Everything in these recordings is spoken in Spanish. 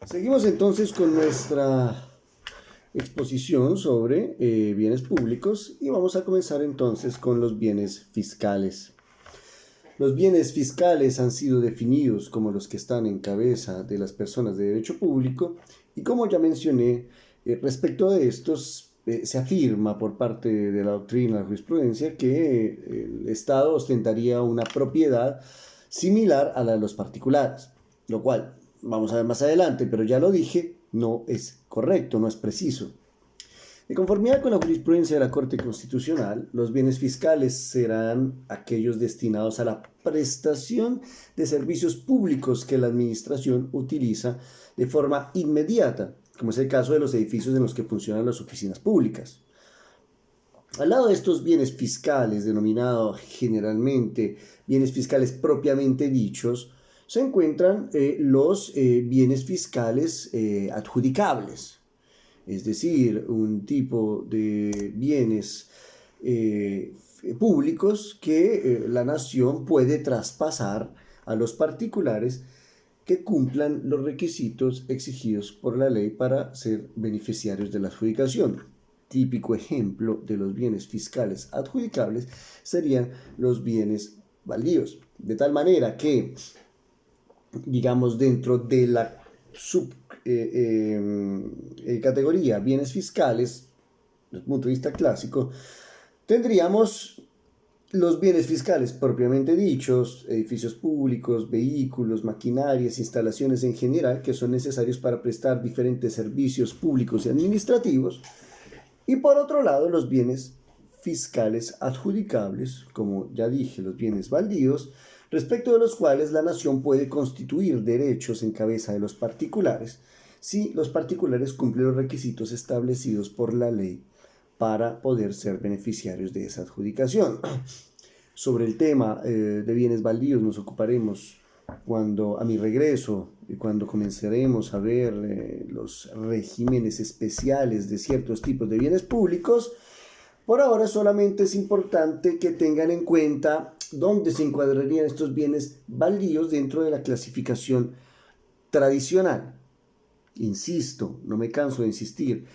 Seguimos entonces con nuestra exposición sobre bienes públicos y vamos a comenzar entonces con los bienes fiscales. Los bienes fiscales han sido definidos como los que están en cabeza de las personas de derecho público y como ya mencioné, respecto de estos se afirma por parte de la doctrina, la jurisprudencia, que el Estado ostentaría una propiedad similar a la de los particulares, lo cual vamos a ver más adelante, pero ya lo dije, no es correcto, no es preciso. De conformidad con la jurisprudencia de la Corte Constitucional, los bienes fiscales serán aquellos destinados a la prestación de servicios públicos que la administración utiliza de forma inmediata, como es el caso de los edificios en los que funcionan las oficinas públicas. Al lado de estos bienes fiscales, denominados generalmente bienes fiscales propiamente dichos, se encuentran los bienes fiscales adjudicables, es decir, un tipo de bienes públicos que la nación puede traspasar a los particulares que cumplan los requisitos exigidos por la ley para ser beneficiarios de la adjudicación. Típico ejemplo de los bienes fiscales adjudicables serían los bienes baldíos, de tal manera que, digamos, dentro de la categoría bienes fiscales, desde el punto de vista clásico, tendríamos los bienes fiscales propiamente dichos, edificios públicos, vehículos, maquinarias, instalaciones en general que son necesarios para prestar diferentes servicios públicos y administrativos. Y por otro lado, los bienes fiscales adjudicables, como ya dije, los bienes baldíos, respecto de los cuales la nación puede constituir derechos en cabeza de los particulares si los particulares cumplen los requisitos establecidos por la ley para poder ser beneficiarios de esa adjudicación. Sobre el tema de bienes baldíos nos ocuparemos cuando a mi regreso y cuando comenzaremos a ver los regímenes especiales de ciertos tipos de bienes públicos. Por ahora solamente es importante que tengan en cuenta dónde se encuadrarían estos bienes baldíos dentro de la clasificación tradicional. Insisto, no me canso de insistir,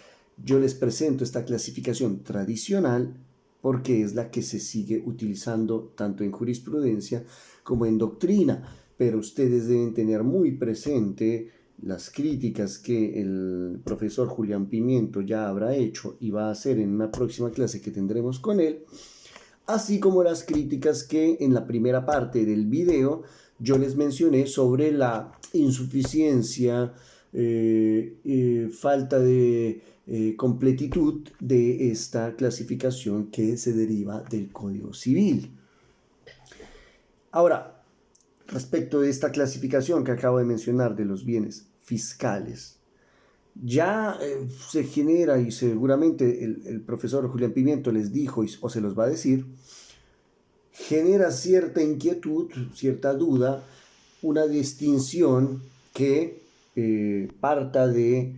yo les presento esta clasificación tradicional porque es la que se sigue utilizando tanto en jurisprudencia como en doctrina, pero ustedes deben tener muy presente las críticas que el profesor Julián Pimiento ya habrá hecho y va a hacer en una próxima clase que tendremos con él, así como las críticas que en la primera parte del video yo les mencioné sobre la insuficiencia, falta de completitud de esta clasificación que se deriva del Código Civil. Ahora, respecto de esta clasificación que acabo de mencionar de los bienes fiscales, ya se genera, y seguramente el profesor Julián Pimiento les dijo o se los va a decir, genera cierta inquietud, cierta duda, una distinción que parta de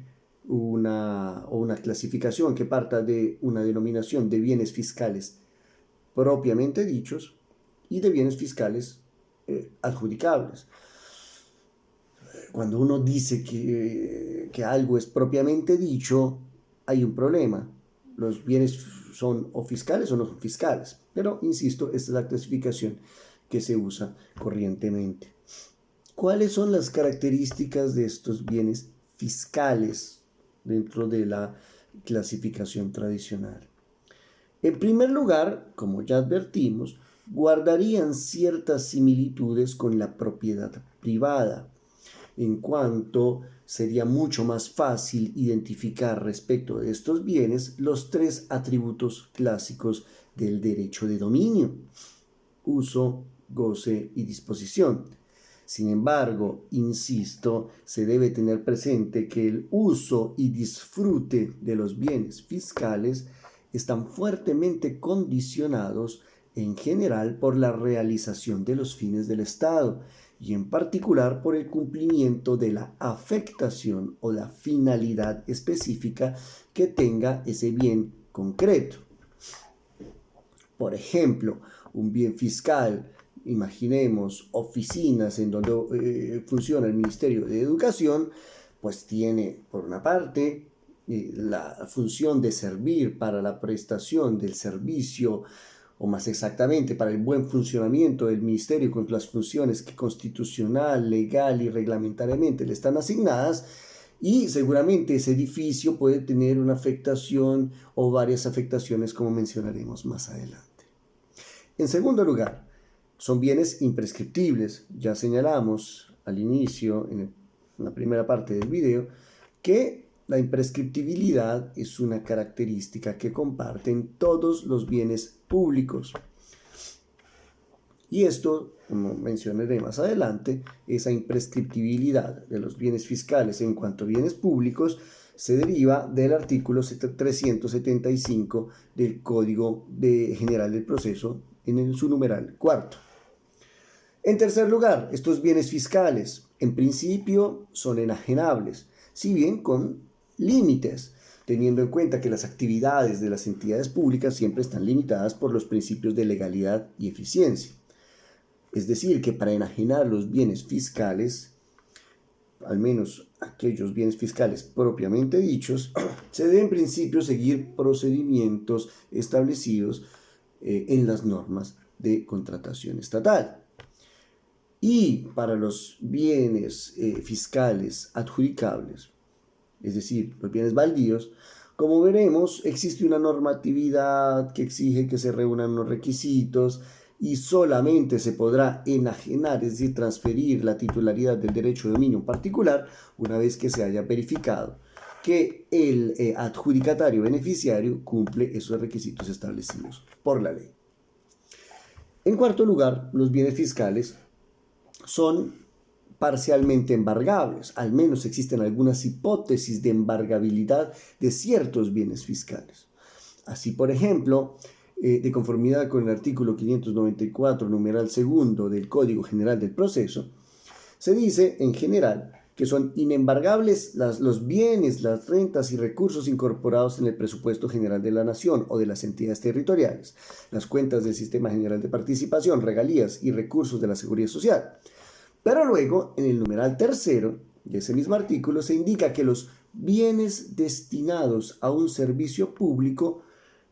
una clasificación que parta de una denominación de bienes fiscales propiamente dichos y de bienes fiscales adjudicables. Cuando uno dice que algo es propiamente dicho, hay un problema. Los bienes son o fiscales o no son fiscales. Pero, insisto, esta es la clasificación que se usa corrientemente. ¿Cuáles son las características de estos bienes fiscales dentro de la clasificación tradicional? En primer lugar, como ya advertimos, guardarían ciertas similitudes con la propiedad privada, en cuanto sería mucho más fácil identificar respecto de estos bienes los tres atributos clásicos del derecho de dominio: uso, goce y disposición. Sin embargo, insisto, se debe tener presente que el uso y disfrute de los bienes fiscales están fuertemente condicionados en general por la realización de los fines del Estado y en particular por el cumplimiento de la afectación o la finalidad específica que tenga ese bien concreto. Por ejemplo, un bien fiscal, imaginemos oficinas en donde funciona el Ministerio de Educación, pues tiene, por una parte, la función de servir para la prestación del servicio, o más exactamente, para el buen funcionamiento del ministerio con las funciones que constitucional, legal y reglamentariamente le están asignadas, y seguramente ese edificio puede tener una afectación o varias afectaciones, como mencionaremos más adelante. En segundo lugar, son bienes imprescriptibles. Ya señalamos al inicio, en la primera parte del video, que la imprescriptibilidad es una característica que comparten todos los bienes públicos. Y esto, como mencionaré más adelante, esa imprescriptibilidad de los bienes fiscales en cuanto a bienes públicos se deriva del artículo 375 del Código General del Proceso en su numeral cuarto. En tercer lugar, estos bienes fiscales en principio son enajenables, si bien con límites, teniendo en cuenta que las actividades de las entidades públicas siempre están limitadas por los principios de legalidad y eficiencia. Es decir, que para enajenar los bienes fiscales, al menos aquellos bienes fiscales propiamente dichos, se debe en principio seguir procedimientos establecidos en las normas de contratación estatal. Y para los bienes fiscales adjudicables, es decir, los bienes baldíos, como veremos, existe una normatividad que exige que se reúnan los requisitos y solamente se podrá enajenar, es decir, transferir la titularidad del derecho de dominio particular una vez que se haya verificado que el adjudicatario beneficiario cumple esos requisitos establecidos por la ley. En cuarto lugar, los bienes fiscales son parcialmente embargables, al menos existen algunas hipótesis de embargabilidad de ciertos bienes fiscales. Así, por ejemplo, de conformidad con el artículo 594, numeral segundo del Código General del Proceso, se dice en general que son inembargables los bienes, las rentas y recursos incorporados en el presupuesto general de la nación o de las entidades territoriales, las cuentas del Sistema General de Participación, regalías y recursos de la Seguridad Social. Pero luego, en el numeral tercero de ese mismo artículo, se indica que los bienes destinados a un servicio público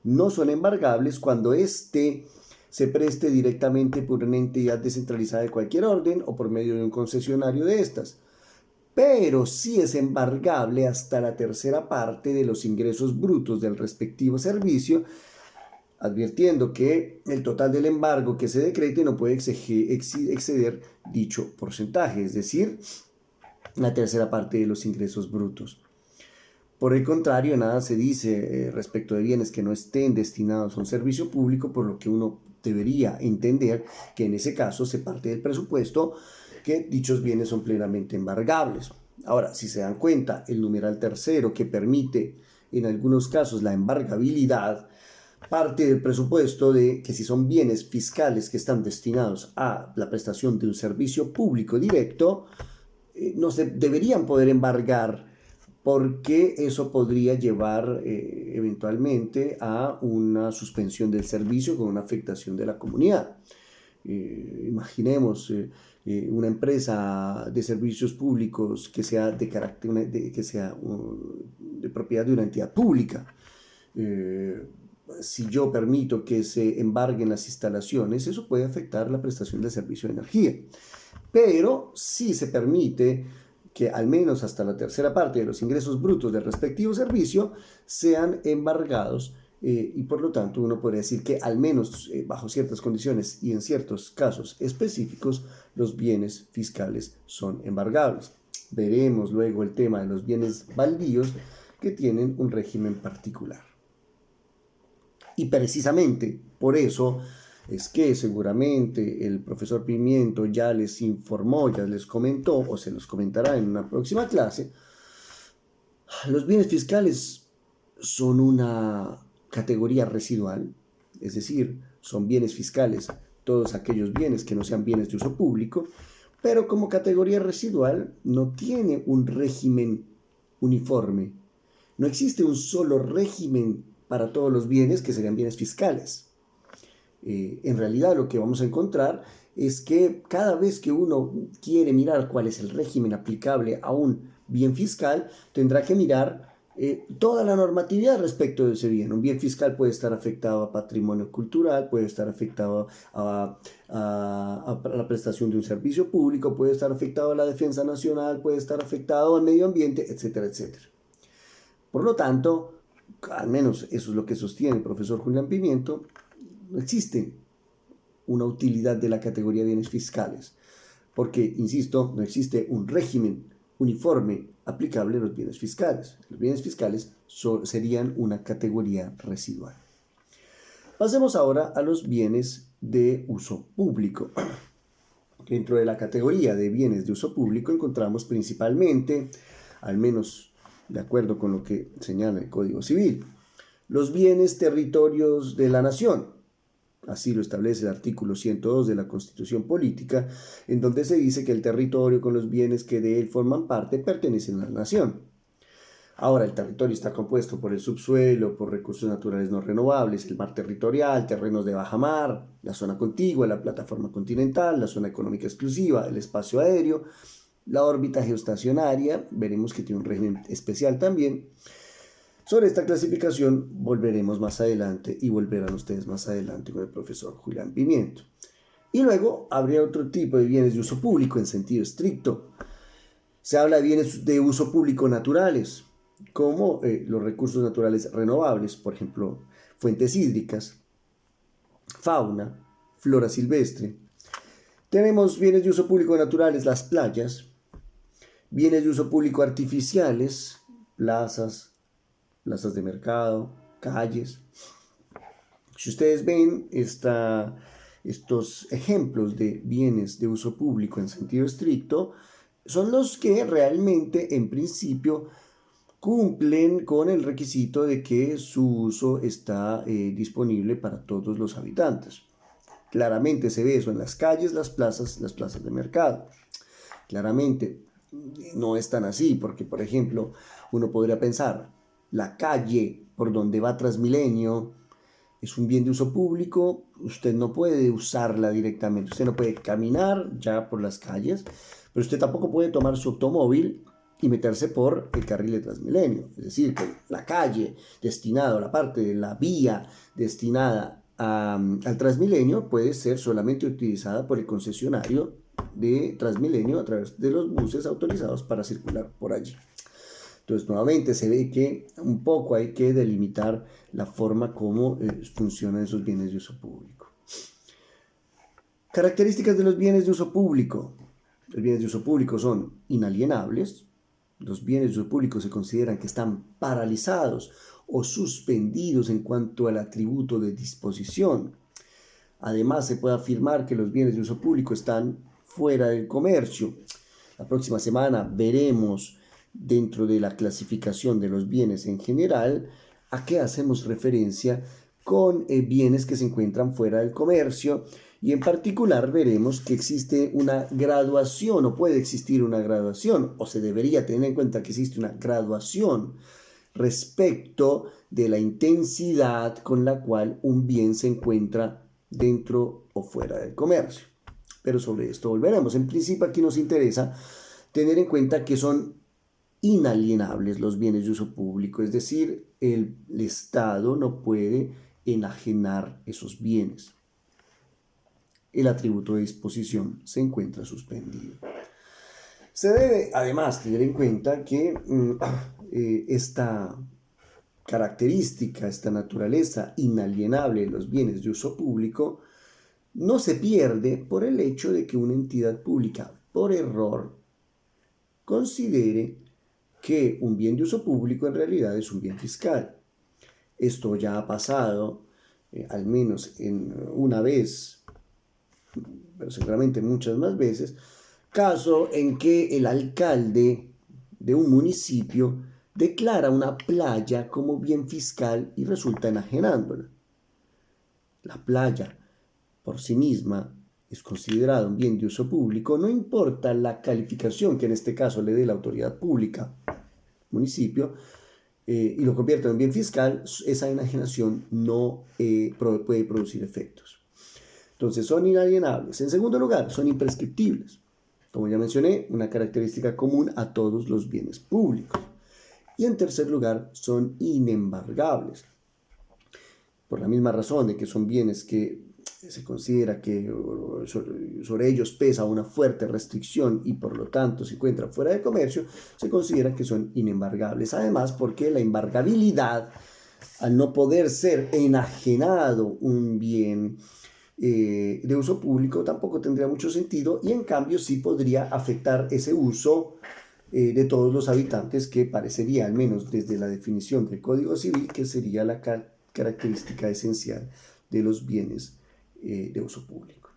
no son embargables cuando éste se preste directamente por una entidad descentralizada de cualquier orden o por medio de un concesionario de estas, pero sí es embargable hasta la tercera parte de los ingresos brutos del respectivo servicio, advirtiendo que el total del embargo que se decrete no puede exceder dicho porcentaje, es decir, la tercera parte de los ingresos brutos. Por el contrario, nada se dice respecto de bienes que no estén destinados a un servicio público, por lo que uno debería entender que en ese caso se parte del presupuesto que dichos bienes son plenamente embargables. Ahora, si se dan cuenta, el numeral tercero que permite en algunos casos la embargabilidad parte del presupuesto de que si son bienes fiscales que están destinados a la prestación de un servicio público directo, no se deberían poder embargar, porque eso podría llevar eventualmente a una suspensión del servicio con una afectación de la comunidad. Imaginemos una empresa de servicios públicos que sea de propiedad de una entidad pública. Si yo permito que se embarguen las instalaciones, eso puede afectar la prestación del servicio de energía. Pero si se permite que al menos hasta la tercera parte de los ingresos brutos del respectivo servicio sean embargados, y por lo tanto uno podría decir que al menos bajo ciertas condiciones y en ciertos casos específicos los bienes fiscales son embargables. Veremos luego el tema de los bienes baldíos, que tienen un régimen particular. Y precisamente por eso es que seguramente el profesor Pimiento ya les informó, ya les comentó o se los comentará en una próxima clase. Los bienes fiscales son una categoría residual, es decir, son bienes fiscales todos aquellos bienes que no sean bienes de uso público, pero como categoría residual no tiene un régimen uniforme. No existe un solo régimen para todos los bienes que serían bienes fiscales. En realidad lo que vamos a encontrar es que cada vez que uno quiere mirar cuál es el régimen aplicable a un bien fiscal, tendrá que mirar toda la normatividad respecto de ese bien. Un bien fiscal puede estar afectado a patrimonio cultural, puede estar afectado a la prestación de un servicio público, puede estar afectado a la defensa nacional, puede estar afectado al medio ambiente, etcétera, etcétera. Por lo tanto, al menos eso es lo que sostiene el profesor Julián Pimiento, no existe una utilidad de la categoría bienes fiscales, porque, insisto, no existe un régimen uniforme aplicable a los bienes fiscales. Los bienes fiscales serían una categoría residual. Pasemos ahora a los bienes de uso público. Dentro de la categoría de bienes de uso público encontramos principalmente, al menos de acuerdo con lo que señala el Código Civil, los bienes territorios de la nación. Así lo establece el artículo 102 de la Constitución Política, en donde se dice que el territorio con los bienes que de él forman parte pertenecen a la nación. Ahora, el territorio está compuesto por el subsuelo, por recursos naturales no renovables, el mar territorial, terrenos de bajamar, la zona contigua, la plataforma continental, la zona económica exclusiva, el espacio aéreo, la órbita geoestacionaria, veremos que tiene un régimen especial también. Sobre esta clasificación volveremos más adelante y volverán ustedes más adelante con el profesor Julián Pimiento. Y luego habría otro tipo de bienes de uso público en sentido estricto. Se habla de bienes de uso público naturales, como los recursos naturales renovables, por ejemplo, fuentes hídricas, fauna, flora silvestre. Tenemos bienes de uso público naturales, las playas, bienes de uso público artificiales, plazas de mercado, calles. Si ustedes ven estos ejemplos de bienes de uso público en sentido estricto, son los que realmente en principio cumplen con el requisito de que su uso está disponible para todos los habitantes. Claramente se ve eso en las calles, las plazas de mercado. Claramente no es tan así, porque por ejemplo uno podría pensar, la calle por donde va Transmilenio es un bien de uso público, usted no puede usarla directamente, usted no puede caminar ya por las calles, pero usted tampoco puede tomar su automóvil y meterse por el carril de Transmilenio. Es decir, que la calle destinada, la parte de la vía destinada al Transmilenio puede ser solamente utilizada por el concesionario de Transmilenio a través de los buses autorizados para circular por allí. Entonces, nuevamente se ve que un poco hay que delimitar la forma como funcionan esos bienes de uso público. Características de los bienes de uso público. Los bienes de uso público son inalienables. Los bienes de uso público se consideran que están paralizados o suspendidos en cuanto al atributo de disposición. Además, se puede afirmar que los bienes de uso público están fuera del comercio. La próxima semana veremos, dentro de la clasificación de los bienes en general, a qué hacemos referencia con bienes que se encuentran fuera del comercio, y en particular veremos que existe una graduación, o puede existir una graduación, o se debería tener en cuenta que existe una graduación respecto de la intensidad con la cual un bien se encuentra dentro o fuera del comercio. Pero sobre esto volveremos. En principio aquí nos interesa tener en cuenta que son inalienables los bienes de uso público, es decir, el Estado no puede enajenar esos bienes. El atributo de disposición se encuentra suspendido. Se debe además tener en cuenta que esta característica, esta naturaleza inalienable de los bienes de uso público no se pierde por el hecho de que una entidad pública, por error, considere que un bien de uso público en realidad es un bien fiscal. Esto ya ha pasado, al menos una vez, pero seguramente muchas más veces, caso en que el alcalde de un municipio declara una playa como bien fiscal y resulta enajenándola. La playa por sí misma es considerada un bien de uso público, no importa la calificación que en este caso le dé la autoridad pública, municipio, y lo convierte en un bien fiscal, esa enajenación no puede producir efectos. Entonces son inalienables. En segundo lugar, son imprescriptibles. Como ya mencioné, una característica común a todos los bienes públicos. Y en tercer lugar, son inembargables. Por la misma razón de que son bienes que se considera que sobre ellos pesa una fuerte restricción y por lo tanto se encuentran fuera de comercio, se considera que son inembargables. Además, porque la embargabilidad, al no poder ser enajenado un bien de uso público, tampoco tendría mucho sentido y en cambio sí podría afectar ese uso de todos los habitantes, que parecería, al menos desde la definición del Código Civil, que sería la característica esencial de los bienes de uso público.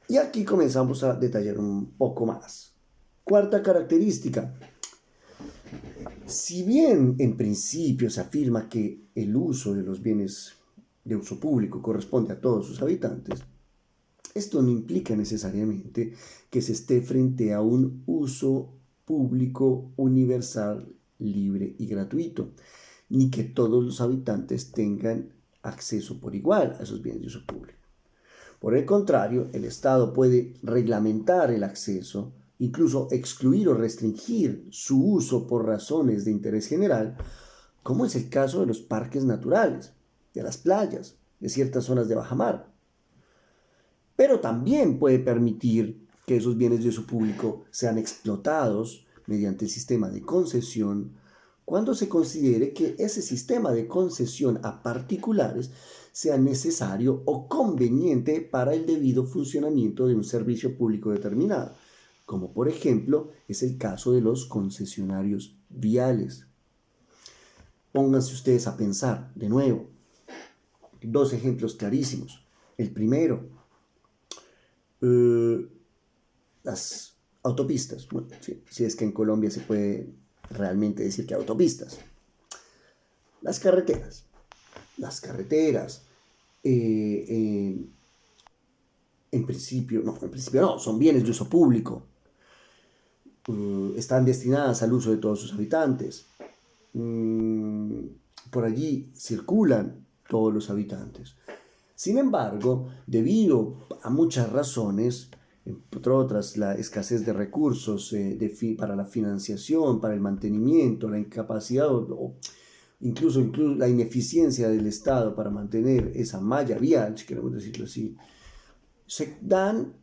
Y aquí comenzamos a detallar un poco más. Cuarta característica. Si bien en principio se afirma que el uso de los bienes de uso público corresponde a todos sus habitantes, esto no implica necesariamente que se esté frente a un uso público universal, libre y gratuito, ni que todos los habitantes tengan acceso por igual a esos bienes de uso público. Por el contrario, el Estado puede reglamentar el acceso, incluso excluir o restringir su uso por razones de interés general, como es el caso de los parques naturales, de las playas, de ciertas zonas de bajamar. Pero también puede permitir que esos bienes de uso público sean explotados mediante el sistema de concesión cuando se considere que ese sistema de concesión a particulares sea necesario o conveniente para el debido funcionamiento de un servicio público determinado, como por ejemplo es el caso de los concesionarios viales. Pónganse ustedes a pensar de nuevo. Dos ejemplos clarísimos. El primero, las autopistas. Bueno, si es que en Colombia se puede realmente decir que autopistas. Las carreteras. Las carreteras, en principio no, son bienes de uso público. Están destinadas al uso de todos sus habitantes. Por allí circulan todos los habitantes. Sin embargo, debido a muchas razones, entre otras la escasez de recursos para la financiación, para el mantenimiento, la incapacidad o incluso la ineficiencia del Estado para mantener esa malla vial, si queremos decirlo así, se dan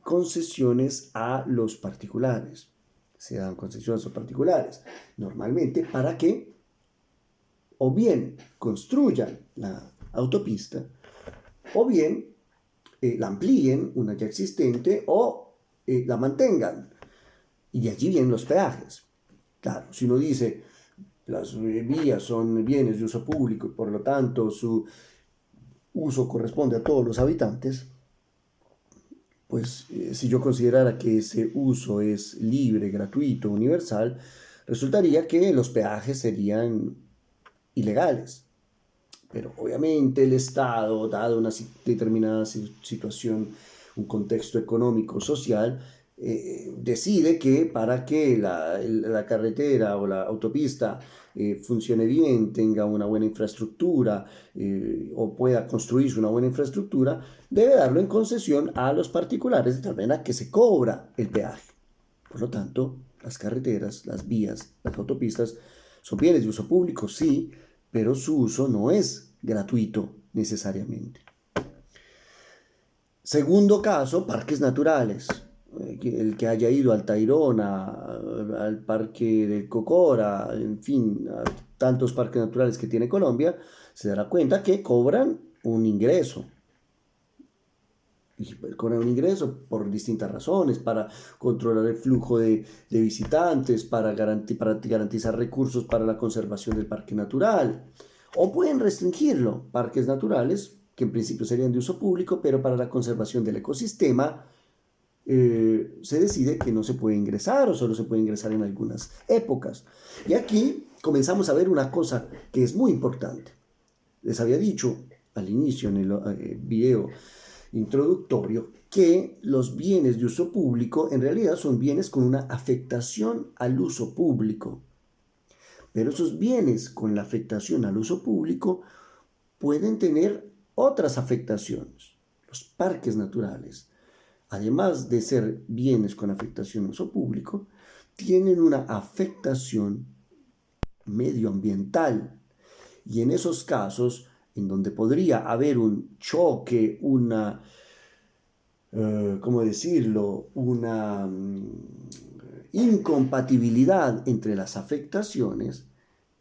concesiones a los particulares. Se dan concesiones a los particulares, normalmente para que o bien construyan la autopista, o bien la amplíen, una ya existente, o la mantengan. Y de allí vienen los peajes. Claro, si uno dice las vías son bienes de uso público y por lo tanto su uso corresponde a todos los habitantes, pues si yo considerara que ese uso es libre, gratuito, universal, resultaría que los peajes serían ilegales. Pero obviamente el Estado, dado una determinada situación, un contexto económico, social, decide que para que la carretera o la autopista funcione bien, tenga una buena infraestructura o pueda construirse una buena infraestructura, debe darlo en concesión a los particulares de tal manera que se cobra el peaje. Por lo tanto, las carreteras, las vías, las autopistas son bienes de uso público, sí, pero su uso no es gratuito necesariamente. Segundo caso, parques naturales. El que haya ido al Tayrona, al Parque del Cocora, en fin, a tantos parques naturales que tiene Colombia, se dará cuenta que cobran un ingreso. Y cobran un ingreso por distintas razones, para controlar el flujo de visitantes, para garantizar recursos para la conservación del parque natural. O pueden restringirlo, parques naturales, que en principio serían de uso público, pero para la conservación del ecosistema, se decide que no se puede ingresar o solo se puede ingresar en algunas épocas. Y aquí comenzamos a ver una cosa que es muy importante. Les había dicho al inicio en el video introductorio que los bienes de uso público en realidad son bienes con una afectación al uso público. Pero esos bienes con la afectación al uso público pueden tener otras afectaciones. Los parques naturales, además de ser bienes con afectación a uso público, tienen una afectación medioambiental. Y en esos casos, en donde podría haber un choque, una, ¿cómo decirlo?, una incompatibilidad entre las afectaciones,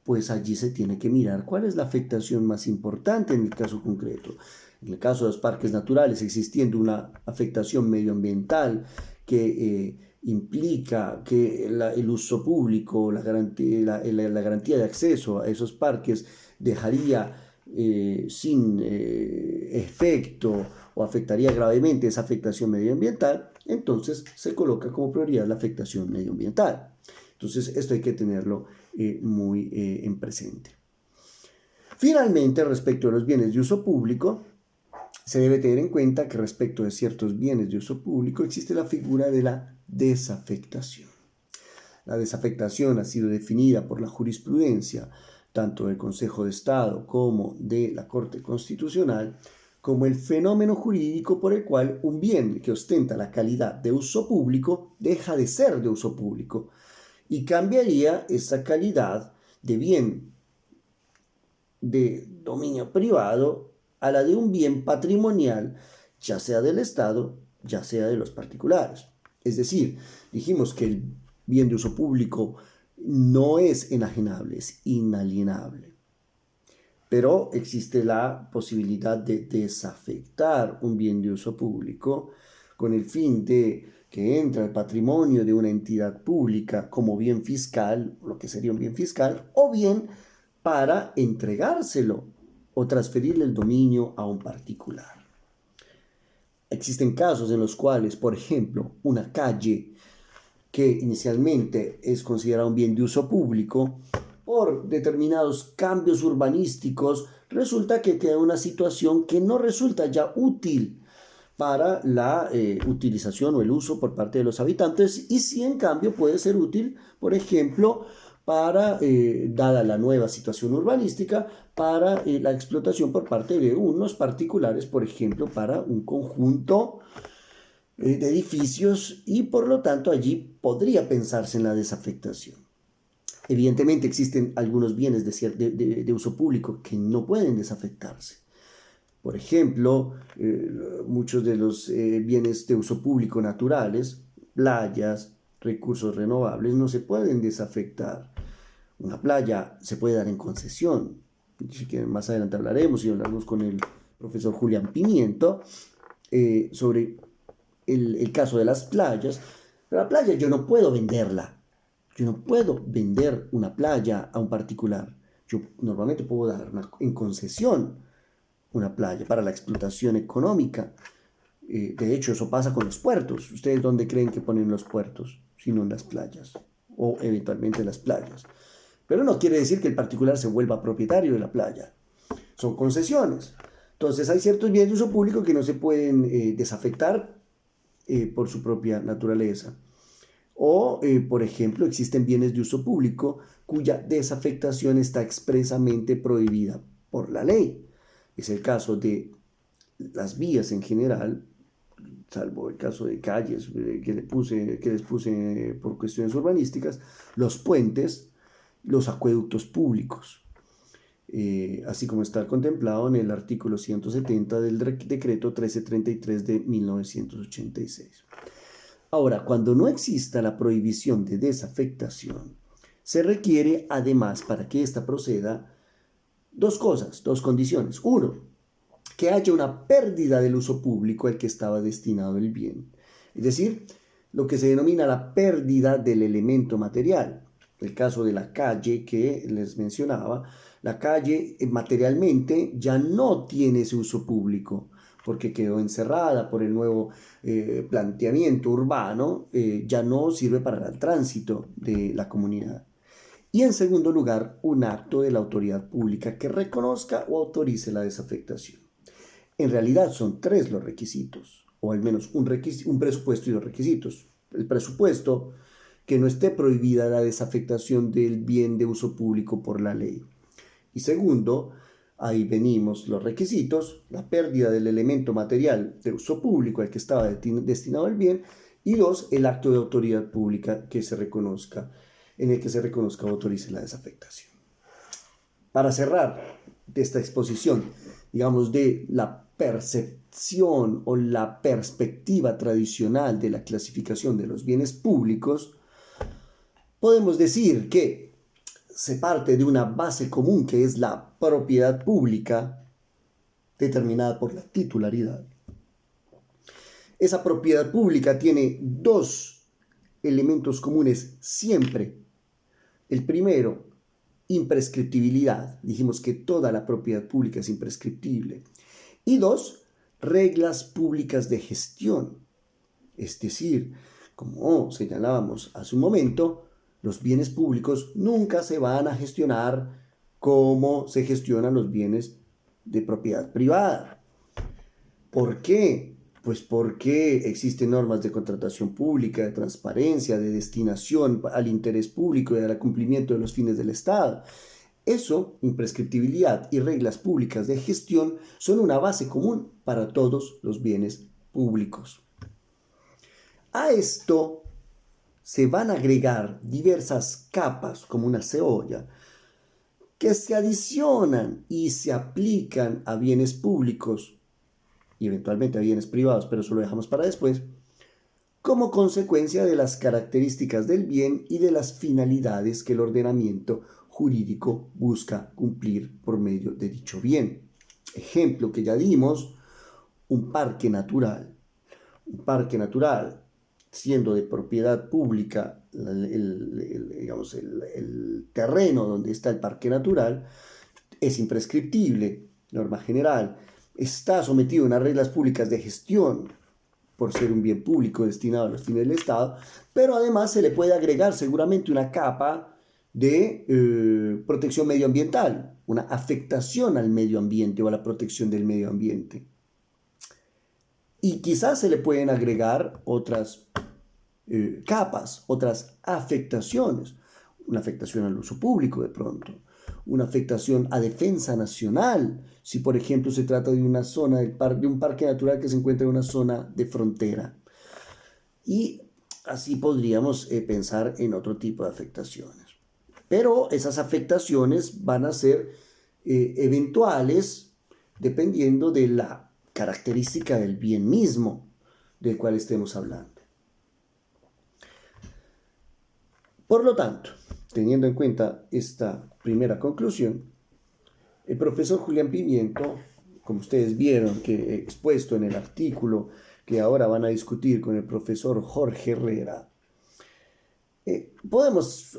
pues allí se tiene que mirar cuál es la afectación más importante en el caso concreto. En el caso de los parques naturales, existiendo una afectación medioambiental que implica que el uso público, la garantía de acceso a esos parques dejaría sin efecto o afectaría gravemente esa afectación medioambiental, entonces se coloca como prioridad la afectación medioambiental. Entonces esto hay que tenerlo muy en presente. Finalmente, respecto a los bienes de uso público, se debe tener en cuenta que respecto de ciertos bienes de uso público existe la figura de la desafectación. La desafectación ha sido definida por la jurisprudencia, tanto del Consejo de Estado como de la Corte Constitucional, como el fenómeno jurídico por el cual un bien que ostenta la calidad de uso público deja de ser de uso público y cambiaría esa calidad de bien de dominio privado a la de un bien patrimonial, ya sea del Estado, ya sea de los particulares. Es decir, dijimos que el bien de uso público no es enajenable, es inalienable. Pero existe la posibilidad de desafectar un bien de uso público con el fin de que entre al patrimonio de una entidad pública como bien fiscal, lo que sería un bien fiscal, o bien para entregárselo o transferirle el dominio a un particular. Existen casos en los cuales, por ejemplo, una calle que inicialmente es considerada un bien de uso público, por determinados cambios urbanísticos, resulta que queda una situación que no resulta ya útil para la utilización o el uso por parte de los habitantes y sí en cambio puede ser útil, por ejemplo, para, dada la nueva situación urbanística, para la explotación por parte de unos particulares, por ejemplo, para un conjunto de edificios y por lo tanto allí podría pensarse en la desafectación. Evidentemente existen algunos bienes de uso público que no pueden desafectarse. Por ejemplo, muchos de los bienes de uso público naturales, playas, recursos renovables, no se pueden desafectar. Una playa se puede dar en concesión. Si quieren, más adelante hablaremos y hablaremos con el profesor Julián Pimiento sobre el caso de las playas. Pero la playa yo no puedo venderla. Yo no puedo vender una playa a un particular. Yo normalmente puedo dar en concesión una playa para la explotación económica. De hecho, eso pasa con los puertos. ¿Ustedes dónde creen que ponen los puertos? Sino en las playas o eventualmente en las playas. Pero no quiere decir que el particular se vuelva propietario de la playa. Son concesiones. Entonces hay ciertos bienes de uso público que no se pueden desafectar por su propia naturaleza. O, por ejemplo, existen bienes de uso público cuya desafectación está expresamente prohibida por la ley. Es el caso de las vías en general, salvo el caso de calles que les puse por cuestiones urbanísticas, los puentes, los acueductos públicos, así como está contemplado en el artículo 170 del decreto 1333 de 1986. Ahora, cuando no exista la prohibición de desafectación, se requiere además para que ésta proceda dos cosas, dos condiciones. Uno, que haya una pérdida del uso público al que estaba destinado el bien. Es decir, lo que se denomina la pérdida del elemento material. El caso de la calle que les mencionaba, la calle materialmente ya no tiene ese uso público porque quedó encerrada por el nuevo planteamiento urbano, ya no sirve para el tránsito de la comunidad. Y en segundo lugar, un acto de la autoridad pública que reconozca o autorice la desafectación. En realidad son tres los requisitos, o al menos un presupuesto y dos requisitos. El presupuesto, que no esté prohibida la desafectación del bien de uso público por la ley. Y segundo, Ahí venimos los requisitos, la pérdida del elemento material de uso público al que estaba destinado el bien, y dos, el acto de autoridad pública que se reconozca, en el que se reconozca o autorice la desafectación. Para cerrar de esta exposición, digamos, de la percepción o la perspectiva tradicional de la clasificación de los bienes públicos, podemos decir que se parte de una base común que es la propiedad pública determinada por la titularidad. Esa propiedad pública tiene dos elementos comunes siempre. El primero, imprescriptibilidad. Dijimos que toda la propiedad pública es imprescriptible. Y dos, reglas públicas de gestión. Es decir, como señalábamos hace un momento, los bienes públicos nunca se van a gestionar como se gestionan los bienes de propiedad privada. ¿Por qué? Pues porque existen normas de contratación pública, de transparencia, de destinación al interés público y al cumplimiento de los fines del Estado. Eso, imprescriptibilidad y reglas públicas de gestión, son una base común para todos los bienes públicos. A esto se van a agregar diversas capas, como una cebolla, que se adicionan y se aplican a bienes públicos y eventualmente a bienes privados, pero eso lo dejamos para después, como consecuencia de las características del bien y de las finalidades que el ordenamiento jurídico busca cumplir por medio de dicho bien. Ejemplo que ya dimos, un parque natural. Un parque natural, siendo de propiedad pública digamos, el terreno donde está el parque natural, es imprescriptible, norma general. Está sometido a unas reglas públicas de gestión por ser un bien público destinado a los fines del Estado, pero además se le puede agregar seguramente una capa de protección medioambiental, una afectación al medio ambiente o a la protección del medio ambiente. Y quizás se le pueden agregar otras capas, otras afectaciones, una afectación al uso público de pronto, una afectación a defensa nacional, si por ejemplo se trata de una zona de un parque natural que se encuentra en una zona de frontera. Y así podríamos pensar en otro tipo de afectaciones. Pero esas afectaciones van a ser eventuales dependiendo de la característica del bien mismo del cual estemos hablando. Por lo tanto, teniendo en cuenta esta primera conclusión, el profesor Julián Pimiento, como ustedes vieron que he expuesto en el artículo que ahora van a discutir con el profesor Jorge Herrera, podemos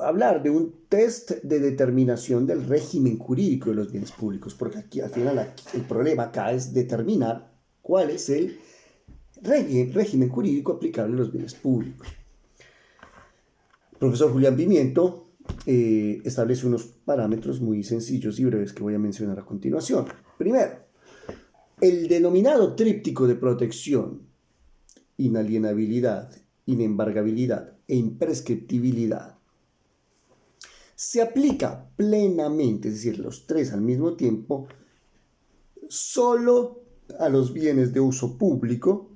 hablar de un test de determinación del régimen jurídico de los bienes públicos, porque aquí al final el problema acá es determinar cuál es el régimen jurídico aplicable a los bienes públicos. El profesor Julián Pimiento establece unos parámetros muy sencillos y breves que voy a mencionar a continuación. Primero, el denominado tríptico de protección, inalienabilidad, inembargabilidad e imprescriptibilidad se aplica plenamente, es decir, los tres al mismo tiempo, solo a los bienes de uso público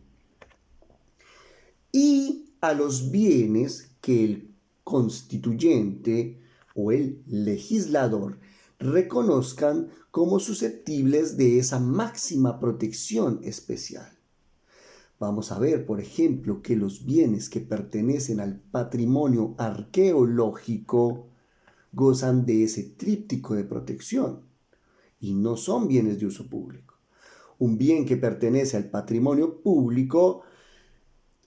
y a los bienes que el constituyente o el legislador reconozcan como susceptibles de esa máxima protección especial. Vamos a ver, por ejemplo, que los bienes que pertenecen al patrimonio arqueológico gozan de ese tríptico de protección y no son bienes de uso público. Un bien que pertenece al patrimonio público,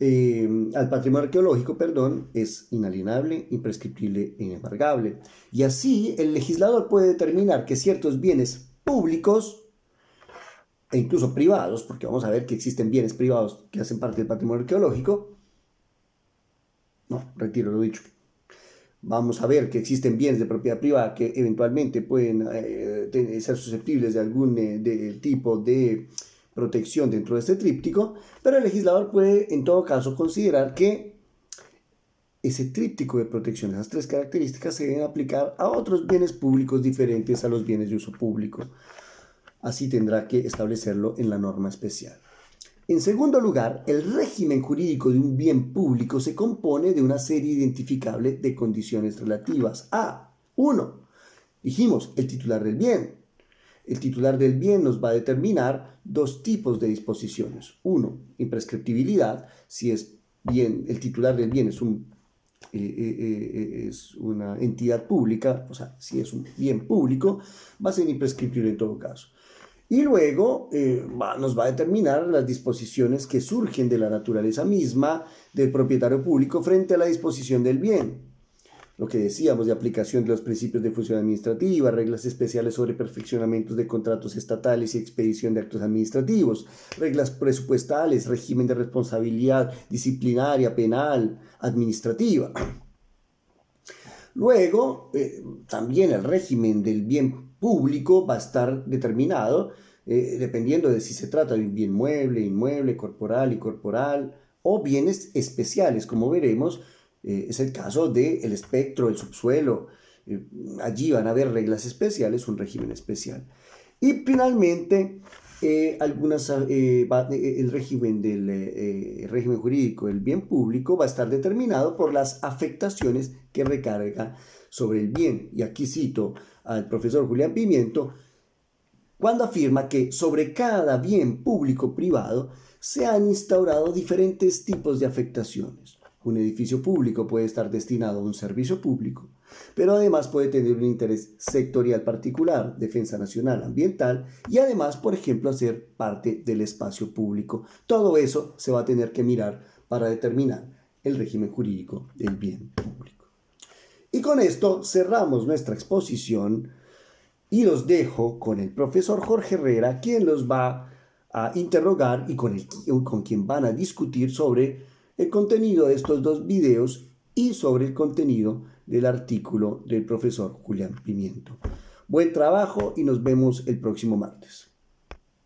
al patrimonio arqueológico, es inalienable, imprescriptible e inembargable. Y así el legislador puede determinar que ciertos bienes públicos e incluso privados, porque vamos a ver que existen bienes privados que hacen parte del patrimonio arqueológico. No, retiro lo dicho. Vamos a ver que existen bienes de propiedad privada que eventualmente pueden ser susceptibles de algún tipo de protección dentro de este tríptico, pero el legislador puede en todo caso considerar que ese tríptico de protección, esas tres características se deben aplicar a otros bienes públicos diferentes a los bienes de uso público. Así tendrá que establecerlo en la norma especial. En segundo lugar, el régimen jurídico de un bien público se compone de una serie identificable de condiciones relativas a 1. Dijimos, el titular del bien. El titular del bien nos va a determinar dos tipos de disposiciones. 1. Imprescriptibilidad, si es bien, el titular del bien es una entidad pública, o sea, si es un bien público, va a ser imprescriptible en todo caso. Y luego nos va a determinar las disposiciones que surgen de la naturaleza misma del propietario público frente a la disposición del bien. Lo que decíamos de aplicación de los principios de función administrativa, reglas especiales sobre perfeccionamientos de contratos estatales y expedición de actos administrativos, reglas presupuestales, régimen de responsabilidad disciplinaria, penal, administrativa. Luego, también el régimen del bien público va a estar determinado dependiendo de si se trata de un bien mueble, inmueble, corporal, incorporal o bienes especiales, como veremos, es el caso del espectro, el subsuelo. Allí van a haber reglas especiales, un régimen especial. Y finalmente, el régimen jurídico del bien público va a estar determinado por las afectaciones que recarga sobre el bien. Y aquí cito al profesor Julián Pimiento cuando afirma que sobre cada bien público-privado se han instaurado diferentes tipos de afectaciones. Un edificio público puede estar destinado a un servicio público, pero además puede tener un interés sectorial particular, defensa nacional, ambiental, y además, por ejemplo, hacer parte del espacio público. Todo eso se va a tener que mirar para determinar el régimen jurídico del bien público. Y con esto cerramos nuestra exposición y los dejo con el profesor Jorge Herrera, quien los va a interrogar y con quien van a discutir sobre el contenido de estos dos videos y sobre el contenido del artículo del profesor Julián Pimiento. Buen trabajo y nos vemos el próximo martes.